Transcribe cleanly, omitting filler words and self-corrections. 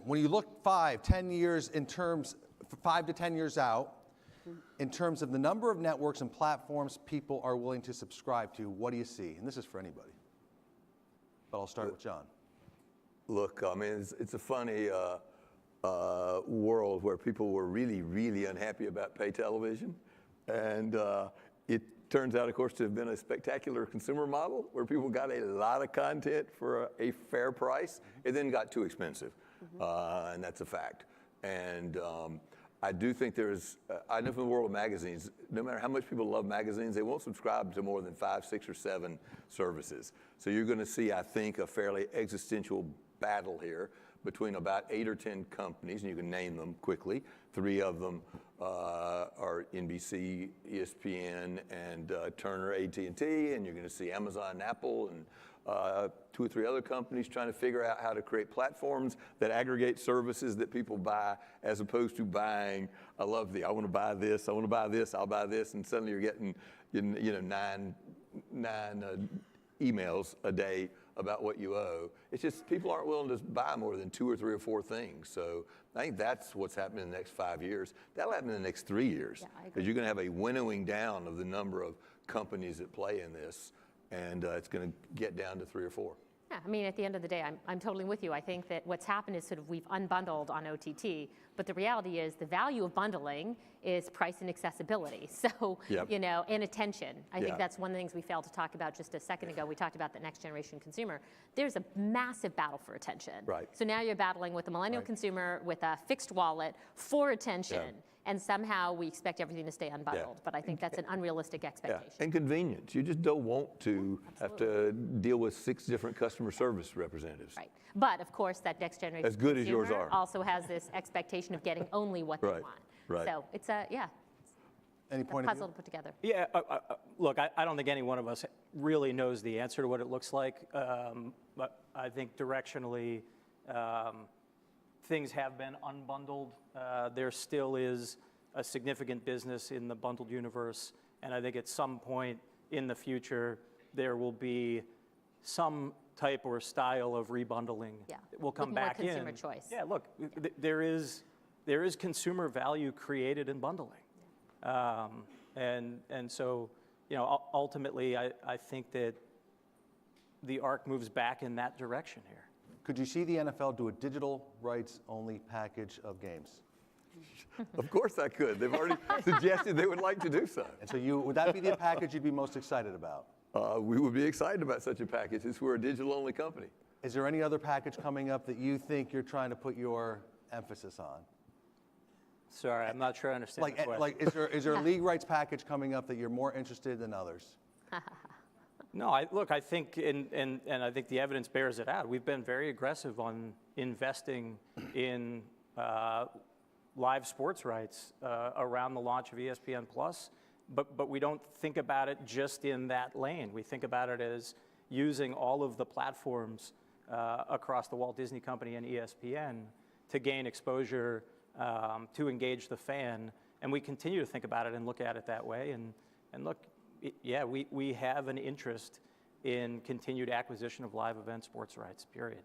when you look 5 to 10 years out, in terms of the number of networks and platforms people are willing to subscribe to, what do you see? And this is for anybody. But I'll start with John. Look, I mean, it's a funny world where people were really, really unhappy about pay television. And it turns out, of course, to have been a spectacular consumer model where people got a lot of content for a fair price. It then got too expensive, and that's a fact. And I do think there's, I know from the world of magazines, no matter how much people love magazines, they won't subscribe to more than 5, 6, or 7 services. So you're going to see, I think, a fairly existential battle here between about 8 or 10 companies, and you can name them quickly. 3 of them are NBC, ESPN, and Turner, AT&T, and you're going to see Amazon and Apple and 2 or 3 other companies trying to figure out how to create platforms that aggregate services that people buy, as opposed to buying, I want to buy this, I want to buy this, I'll buy this, and suddenly you're getting, nine emails a day about what you owe. It's just people aren't willing to buy more than 2 or 3 or 4 things. So I think that's what's happening in the next 5 years. That'll happen in the next 3 years, because you're going to have a winnowing down of the number of companies that play in this, and it's going to get down to 3 or 4. Yeah, I mean, at the end of the day, I'm totally with you. I think that what's happened is sort of we've unbundled on OTT, but the reality is the value of bundling is price and accessibility. So, and attention. I think that's one of the things we failed to talk about just a second ago. We talked about the next generation consumer. There's a massive battle for attention. Right. So now you're battling with the millennial consumer with a fixed wallet for attention. And somehow we expect everything to stay unbundled. But I think that's an unrealistic expectation. And convenience. You just don't want to have to deal with 6 different customer service representatives. Right. But of course, that next generation as good as yours are also has this expectation of getting only what they want. Right. So it's Any point puzzle of view? to put together. Yeah, look, I don't think any one of us really knows the answer to what it looks like. But I think directionally, things have been unbundled. There still is a significant business in the bundled universe, and I think at some point in the future there will be some type or style of rebundling that will come back in. Consumer choice. Yeah, look, there is consumer value created in bundling, and so ultimately I think that the arc moves back in that direction here. Could you see the NFL do a digital rights only package of games? Of course I could. They've already suggested they would like to do so. And so would that be the package you'd be most excited about? We would be excited about such a package since we're a digital-only company. Is there any other package coming up that you think you're trying to put your emphasis on? Sorry, I'm not sure I understand the question. Like, is there a league rights package coming up that you're more interested than others? No, I think, and I think the evidence bears it out. We've been very aggressive on investing in live sports rights around the launch of ESPN Plus, but we don't think about it just in that lane. We think about it as using all of the platforms across the Walt Disney Company and ESPN to gain exposure, to engage the fan, and we continue to think about it and look at it that way. And look, we have an interest in continued acquisition of live event sports rights, period.